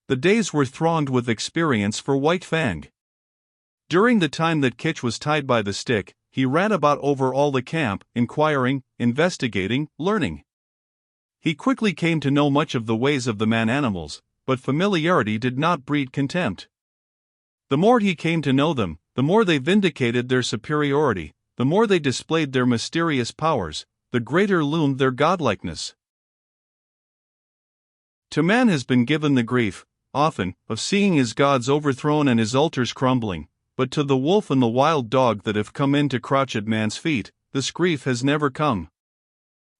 The days were thronged with experience for White Fang. During the time that Kitch was tied by the stick, he ran about over all the camp, inquiring, investigating, learning. He quickly came to know much of the ways of the man-animals, but familiarity did not breed contempt. The more he came to know them, the more they vindicated their superiority, the more they displayed their mysterious powers, the greater loomed their godlikeness. To man has been given the grief, often, of seeing his gods overthrown and his altars crumbling, but to the wolf and the wild dog that have come in to crouch at man's feet, this grief has never come.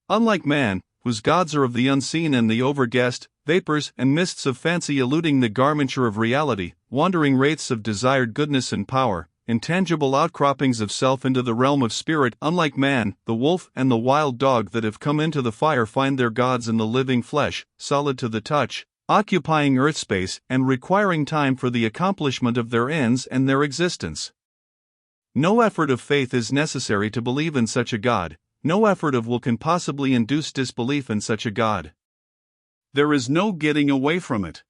Unlike man, whose gods are of the unseen and the overguessed, vapors and mists of fancy eluding the garmenture of reality, wandering wraiths of desired goodness and power, intangible outcroppings of self into the realm of spirit. Unlike man, the wolf and the wild dog that have come into the fire find their gods in the living flesh, solid to the touch, occupying earth space and requiring time for the accomplishment of their ends and their existence. No effort of faith is necessary to believe in such a God. No effort of will can possibly induce disbelief in such a God. There is no getting away from it.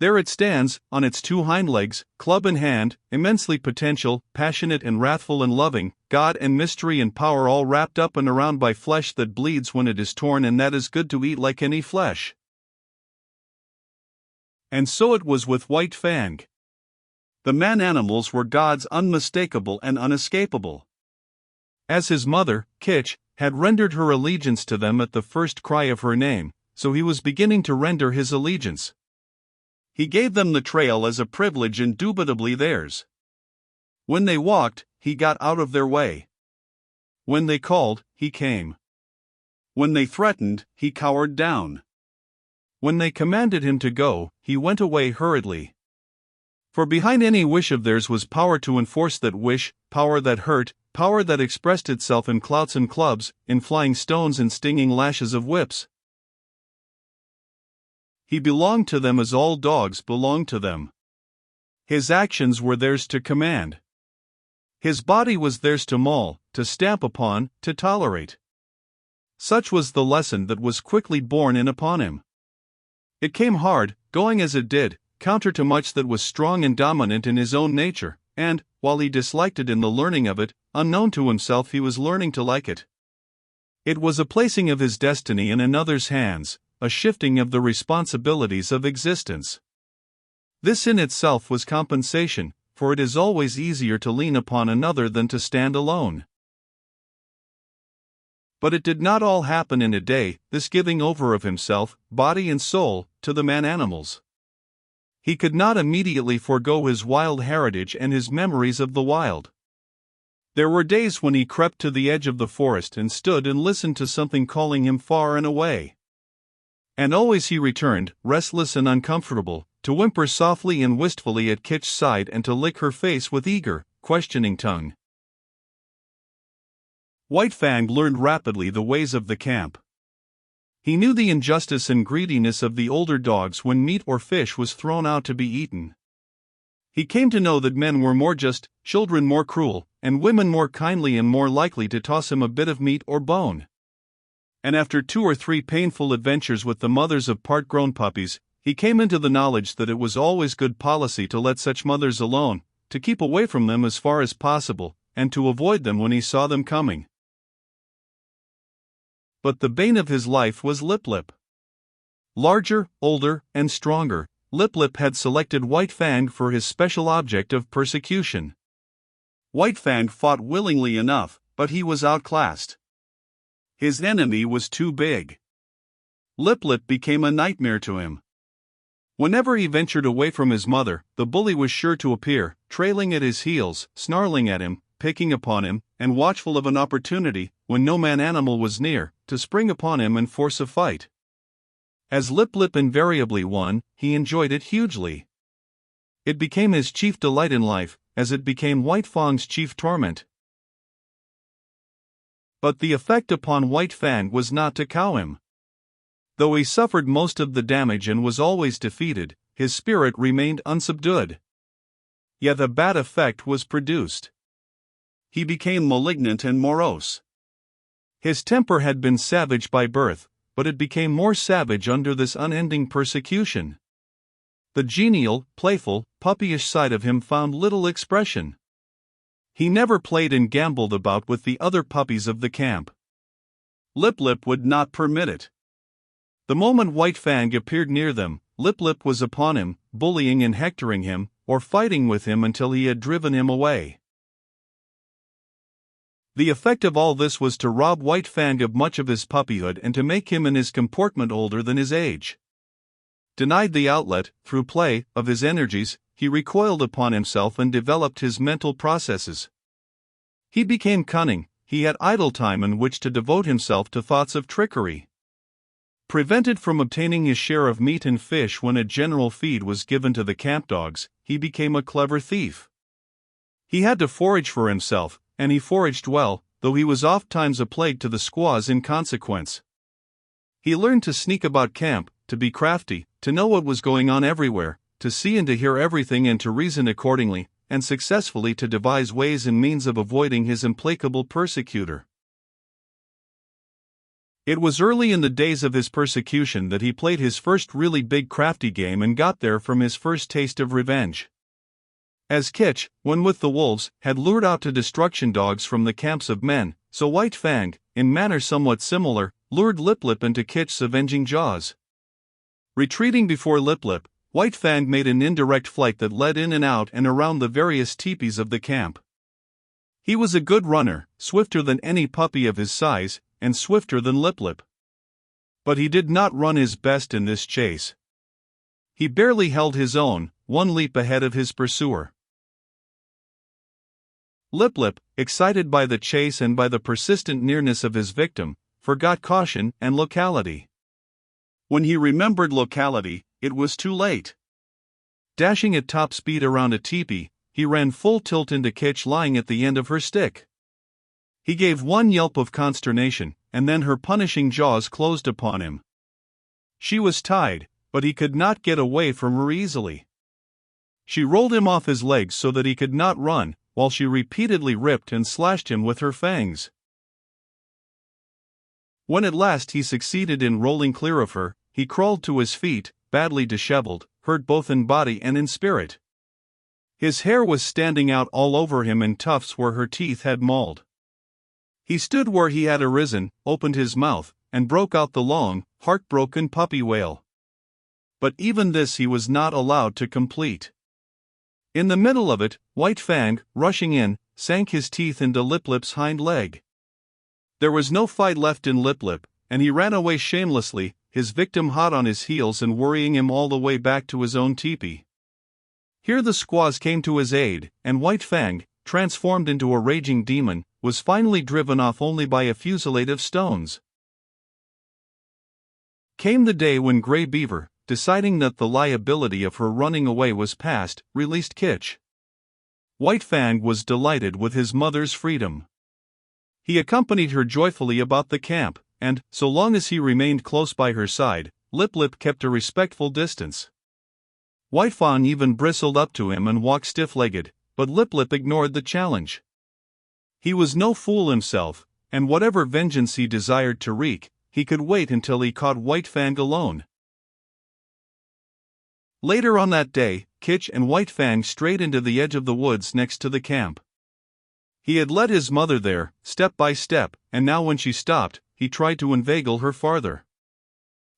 There it stands, on its two hind legs, club in hand, immensely potential, passionate and wrathful and loving, God and mystery and power all wrapped up and around by flesh that bleeds when it is torn and that is good to eat like any flesh. And so it was with White Fang. The man-animals were gods unmistakable and unescapable. As his mother, Kitch, had rendered her allegiance to them at the first cry of her name, so he was beginning to render his allegiance. He gave them the trail as a privilege indubitably theirs. When they walked, he got out of their way. When they called, he came. When they threatened, he cowered down. When they commanded him to go, he went away hurriedly. For behind any wish of theirs was power to enforce that wish, power that hurt, power that expressed itself in clouts and clubs, in flying stones and stinging lashes of whips. He belonged to them as all dogs belong to them. His actions were theirs to command. His body was theirs to maul, to stamp upon, to tolerate. Such was the lesson that was quickly borne in upon him. It came hard, going as it did, counter to much that was strong and dominant in his own nature, and, while he disliked it in the learning of it, unknown to himself he was learning to like it. It was a placing of his destiny in another's hands, a shifting of the responsibilities of existence. This in itself was compensation, for it is always easier to lean upon another than to stand alone. But it did not all happen in a day, this giving over of himself, body and soul, to the man-animals. He could not immediately forego his wild heritage and his memories of the wild. There were days when he crept to the edge of the forest and stood and listened to something calling him far and away. And always he returned, restless and uncomfortable, to whimper softly and wistfully at Kitch's side and to lick her face with eager, questioning tongue. White Fang learned rapidly the ways of the camp. He knew the injustice and greediness of the older dogs when meat or fish was thrown out to be eaten. He came to know that men were more just, children more cruel, and women more kindly and more likely to toss him a bit of meat or bone. And after 2 or 3 painful adventures with the mothers of part-grown puppies, he came into the knowledge that it was always good policy to let such mothers alone, to keep away from them as far as possible, and to avoid them when he saw them coming. But the bane of his life was Lip Lip. Larger, older, and stronger, Lip Lip had selected White Fang for his special object of persecution. White Fang fought willingly enough, but he was outclassed. His enemy was too big. Lip Lip became a nightmare to him. Whenever he ventured away from his mother, the bully was sure to appear, trailing at his heels, snarling at him, picking upon him, and watchful of an opportunity, when no man-animal was near, to spring upon him and force a fight. As Lip Lip invariably won, he enjoyed it hugely. It became his chief delight in life, as it became White Fang's chief torment. But the effect upon White Fang was not to cow him. Though he suffered most of the damage and was always defeated, his spirit remained unsubdued. Yet a bad effect was produced. He became malignant and morose. His temper had been savage by birth, but it became more savage under this unending persecution. The genial, playful, puppyish side of him found little expression. He never played and gambled about with the other puppies of the camp. Lip Lip would not permit it. The moment White Fang appeared near them, Lip Lip was upon him, bullying and hectoring him, or fighting with him until he had driven him away. The effect of all this was to rob White Fang of much of his puppyhood and to make him in his comportment older than his age. Denied the outlet, through play, of his energies, he recoiled upon himself and developed his mental processes. He became cunning, he had idle time in which to devote himself to thoughts of trickery. Prevented from obtaining his share of meat and fish when a general feed was given to the camp dogs, he became a clever thief. He had to forage for himself, and he foraged well, though he was ofttimes a plague to the squaws in consequence. He learned to sneak about camp, to be crafty, to know what was going on everywhere, to see and to hear everything and to reason accordingly, and successfully to devise ways and means of avoiding his implacable persecutor. It was early in the days of his persecution that he played his first really big crafty game and got there from his first taste of revenge. As Kitch, when with the wolves, had lured out to destruction dogs from the camps of men, so White Fang, in manner somewhat similar, lured Lip Lip into Kitch's avenging jaws. Retreating before Lip Lip, White Fang made an indirect flight that led in and out and around the various teepees of the camp. He was a good runner, swifter than any puppy of his size, and swifter than Lip Lip. But he did not run his best in this chase. He barely held his own, one leap ahead of his pursuer. Lip Lip, excited by the chase and by the persistent nearness of his victim, forgot caution and locality. When he remembered locality, it was too late. Dashing at top speed around a teepee, he ran full tilt into Kitch lying at the end of her stick. He gave one yelp of consternation, and then her punishing jaws closed upon him. She was tied, but he could not get away from her easily. She rolled him off his legs so that he could not run, while she repeatedly ripped and slashed him with her fangs. When at last he succeeded in rolling clear of her, he crawled to his feet, badly disheveled, hurt both in body and in spirit. His hair was standing out all over him in tufts where her teeth had mauled. He stood where he had arisen, opened his mouth, and broke out the long, heartbroken puppy wail. But even this he was not allowed to complete. In the middle of it, White Fang, rushing in, sank his teeth into Lip Lip's hind leg. There was no fight left in Lip Lip, and he ran away shamelessly, his victim hot on his heels and worrying him all the way back to his own teepee. Here the squaws came to his aid, and White Fang, transformed into a raging demon, was finally driven off only by a fusillade of stones. Came the day when Grey Beaver, deciding that the liability of her running away was past, released Kitch. White Fang was delighted with his mother's freedom. He accompanied her joyfully about the camp, and, so long as he remained close by her side, Lip Lip kept a respectful distance. White Fang even bristled up to him and walked stiff-legged, but Lip Lip ignored the challenge. He was no fool himself, and whatever vengeance he desired to wreak, he could wait until he caught White Fang alone. Later on that day, Kitch and White Fang strayed into the edge of the woods next to the camp. He had led his mother there, step by step, and now when she stopped, he tried to inveigle her farther.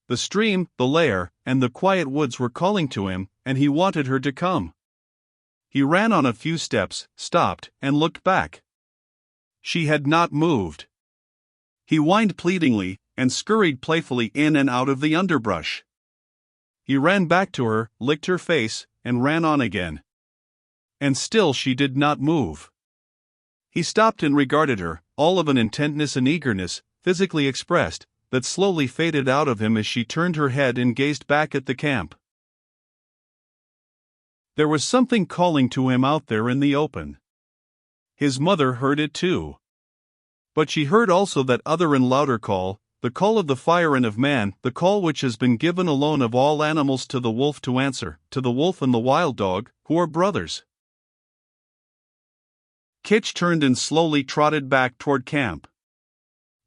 The stream, the lair, and the quiet woods were calling to him, and he wanted her to come. He ran on a few steps, stopped, and looked back. She had not moved. He whined pleadingly, and scurried playfully in and out of the underbrush. He ran back to her, licked her face, and ran on again. And still she did not move. He stopped and regarded her, all of an intentness and eagerness, physically expressed, that slowly faded out of him as she turned her head and gazed back at the camp. There was something calling to him out there in the open. His mother heard it too. But she heard also that other and louder call, the call of the fire and of man, the call which has been given alone of all animals to the wolf to answer, to the wolf and the wild dog, who are brothers. Kitch turned and slowly trotted back toward camp.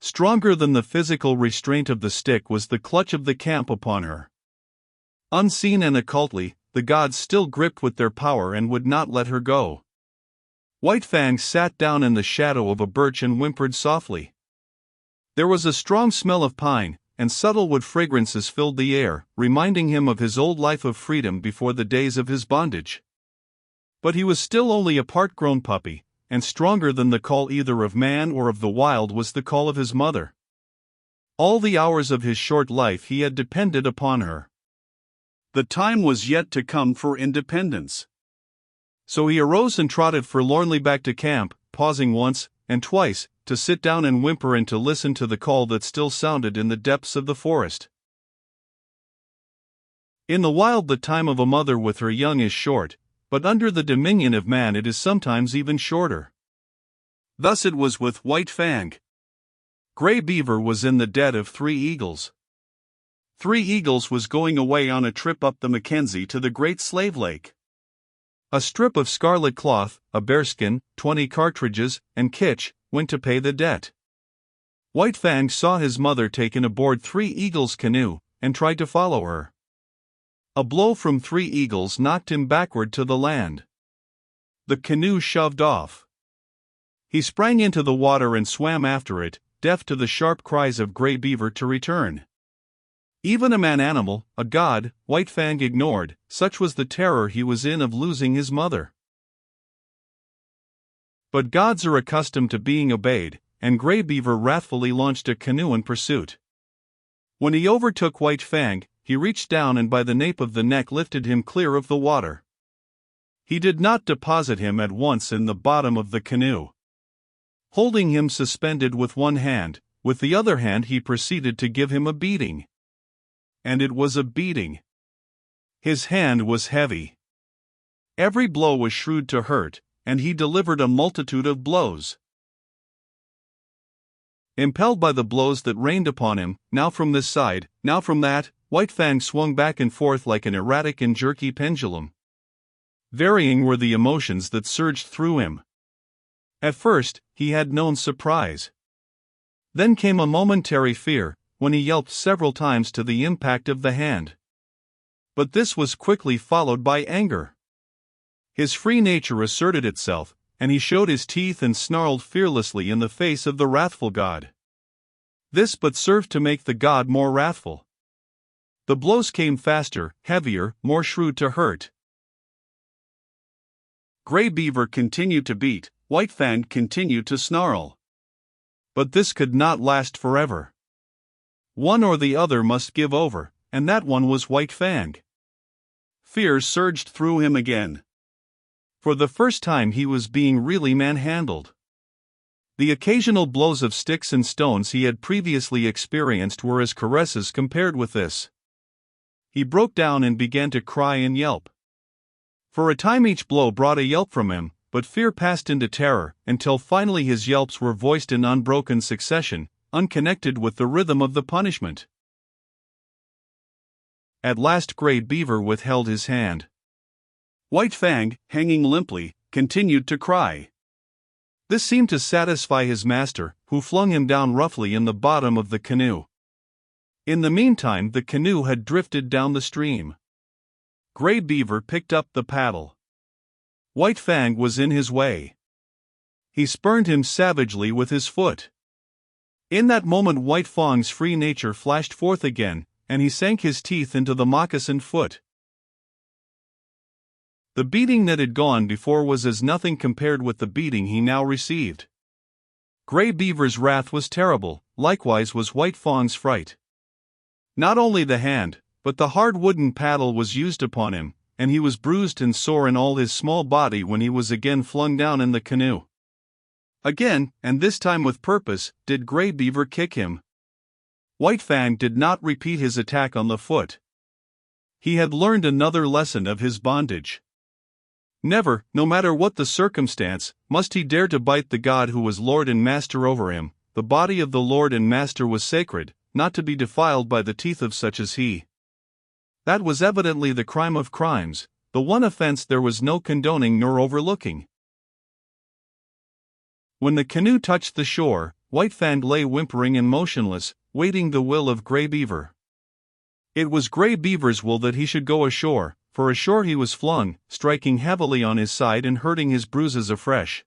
Stronger than the physical restraint of the stick was the clutch of the camp upon her. Unseen and occultly, the gods still gripped with their power and would not let her go. White Fang sat down in the shadow of a birch and whimpered softly. There was a strong smell of pine, and subtle wood fragrances filled the air, reminding him of his old life of freedom before the days of his bondage. But he was still only a part-grown puppy, and stronger than the call either of man or of the wild was the call of his mother. All the hours of his short life he had depended upon her. The time was yet to come for independence. So he arose and trotted forlornly back to camp, pausing once and twice to sit down and whimper and to listen to the call that still sounded in the depths of the forest. In the wild the time of a mother with her young is short, but under the dominion of man it is sometimes even shorter. Thus it was with White Fang. Gray Beaver was in the dead of Three Eagles. Three Eagles was going away on a trip up the Mackenzie to the Great Slave Lake. A strip of scarlet cloth, a bearskin, 20 cartridges, and kitch went to pay the debt. White Fang saw his mother taken aboard Three Eagles' canoe, and tried to follow her. A blow from Three Eagles knocked him backward to the land. The canoe shoved off. He sprang into the water and swam after it, deaf to the sharp cries of Gray Beaver to return. Even a man-animal, a god, White Fang ignored, such was the terror he was in of losing his mother. But gods are accustomed to being obeyed, and Gray Beaver wrathfully launched a canoe in pursuit. When he overtook White Fang, he reached down and by the nape of the neck lifted him clear of the water. He did not deposit him at once in the bottom of the canoe. Holding him suspended with one hand, with the other hand he proceeded to give him a beating. And it was a beating. His hand was heavy. Every blow was shrewd to hurt, and he delivered a multitude of blows. Impelled by the blows that rained upon him, now from this side, now from that, White Fang swung back and forth like an erratic and jerky pendulum. Varying were the emotions that surged through him. At first, he had known surprise. Then came a momentary fear, when he yelped several times to the impact of the hand. But this was quickly followed by anger. His free nature asserted itself, and he showed his teeth and snarled fearlessly in the face of the wrathful god. This but served to make the god more wrathful. The blows came faster, heavier, more shrewd to hurt. Gray Beaver continued to beat, White Fang continued to snarl. But this could not last forever. One or the other must give over, and that one was White Fang. Fear surged through him again. For the first time he was being really manhandled. The occasional blows of sticks and stones he had previously experienced were as caresses compared with this. He broke down and began to cry and yelp. For a time each blow brought a yelp from him, but fear passed into terror, until finally his yelps were voiced in unbroken succession, unconnected with the rhythm of the punishment. At last Gray Beaver withheld his hand. White Fang, hanging limply, continued to cry. This seemed to satisfy his master, who flung him down roughly in the bottom of the canoe. In the meantime the canoe had drifted down the stream. Gray Beaver picked up the paddle. White Fang was in his way. He spurned him savagely with his foot. In that moment White Fang's free nature flashed forth again, and he sank his teeth into the moccasined foot. The beating that had gone before was as nothing compared with the beating he now received. Gray Beaver's wrath was terrible, likewise was White Fang's fright. Not only the hand, but the hard wooden paddle was used upon him, and he was bruised and sore in all his small body when he was again flung down in the canoe. Again, and this time with purpose, did Gray Beaver kick him. White Fang did not repeat his attack on the foot. He had learned another lesson of his bondage. Never, no matter what the circumstance, must he dare to bite the god who was lord and master over him. The body of the lord and master was sacred, not to be defiled by the teeth of such as he. That was evidently the crime of crimes, the one offense there was no condoning nor overlooking. When the canoe touched the shore, White Fang lay whimpering and motionless, waiting the will of Gray Beaver. It was Gray Beaver's will that he should go ashore, for ashore he was flung, striking heavily on his side and hurting his bruises afresh.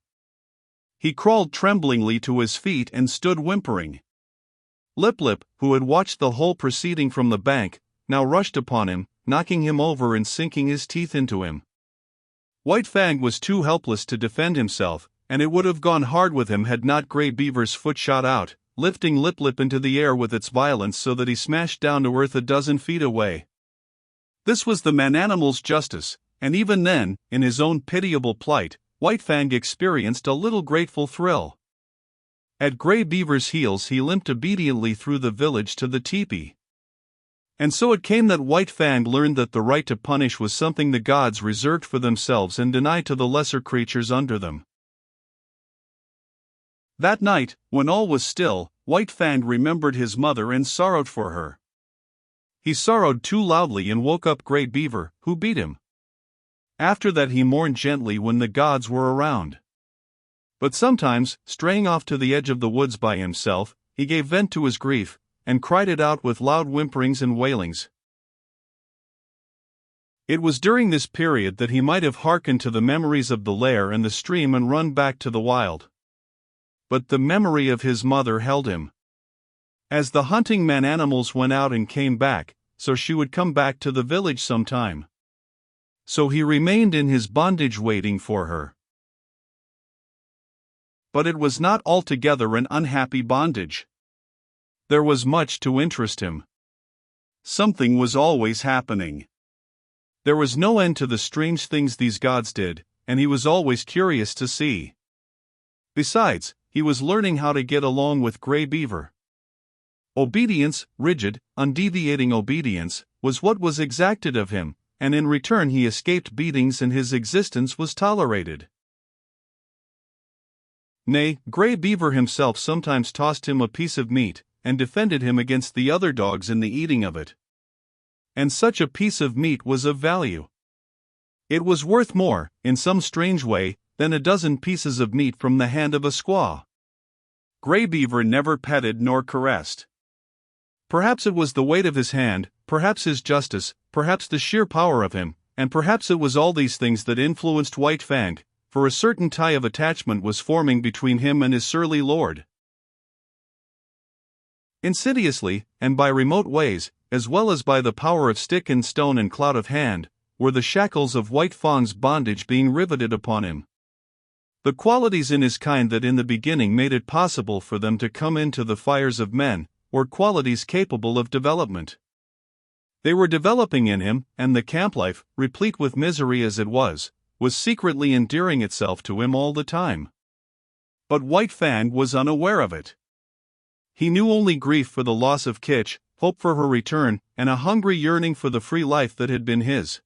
He crawled tremblingly to his feet and stood whimpering. Lip Lip, who had watched the whole proceeding from the bank, now rushed upon him, knocking him over and sinking his teeth into him. White Fang was too helpless to defend himself, and it would have gone hard with him had not Grey Beaver's foot shot out, lifting Lip Lip into the air with its violence so that he smashed down to earth a dozen feet away. This was the man-animal's justice, and even then, in his own pitiable plight, White Fang experienced a little grateful thrill. At Grey Beaver's heels he limped obediently through the village to the teepee. And so it came that White Fang learned that the right to punish was something the gods reserved for themselves and denied to the lesser creatures under them. That night, when all was still, White Fang remembered his mother and sorrowed for her. He sorrowed too loudly and woke up Grey Beaver, who beat him. After that he mourned gently when the gods were around. But sometimes, straying off to the edge of the woods by himself, he gave vent to his grief, and cried it out with loud whimperings and wailings. It was during this period that he might have hearkened to the memories of the lair and the stream and run back to the wild. But the memory of his mother held him. As the hunting man-animals went out and came back, so she would come back to the village sometime. So he remained in his bondage waiting for her. But it was not altogether an unhappy bondage. There was much to interest him. Something was always happening. There was no end to the strange things these gods did, and he was always curious to see. Besides, he was learning how to get along with Grey Beaver. Obedience, rigid, undeviating obedience, was what was exacted of him, and in return he escaped beatings and his existence was tolerated. Nay, Grey Beaver himself sometimes tossed him a piece of meat, and defended him against the other dogs in the eating of it. And such a piece of meat was of value. It was worth more, in some strange way, than a dozen pieces of meat from the hand of a squaw. Grey Beaver never petted nor caressed. Perhaps it was the weight of his hand, perhaps his justice, perhaps the sheer power of him, and perhaps it was all these things that influenced White Fang, for a certain tie of attachment was forming between him and his surly lord. Insidiously, and by remote ways, as well as by the power of stick and stone and clout of hand, were the shackles of White Fang's bondage being riveted upon him. The qualities in his kind that in the beginning made it possible for them to come into the fires of men, were qualities capable of development. They were developing in him, and the camp life, replete with misery as it was secretly endearing itself to him all the time. But White Fang was unaware of it. He knew only grief for the loss of Kitch, hope for her return, and a hungry yearning for the free life that had been his.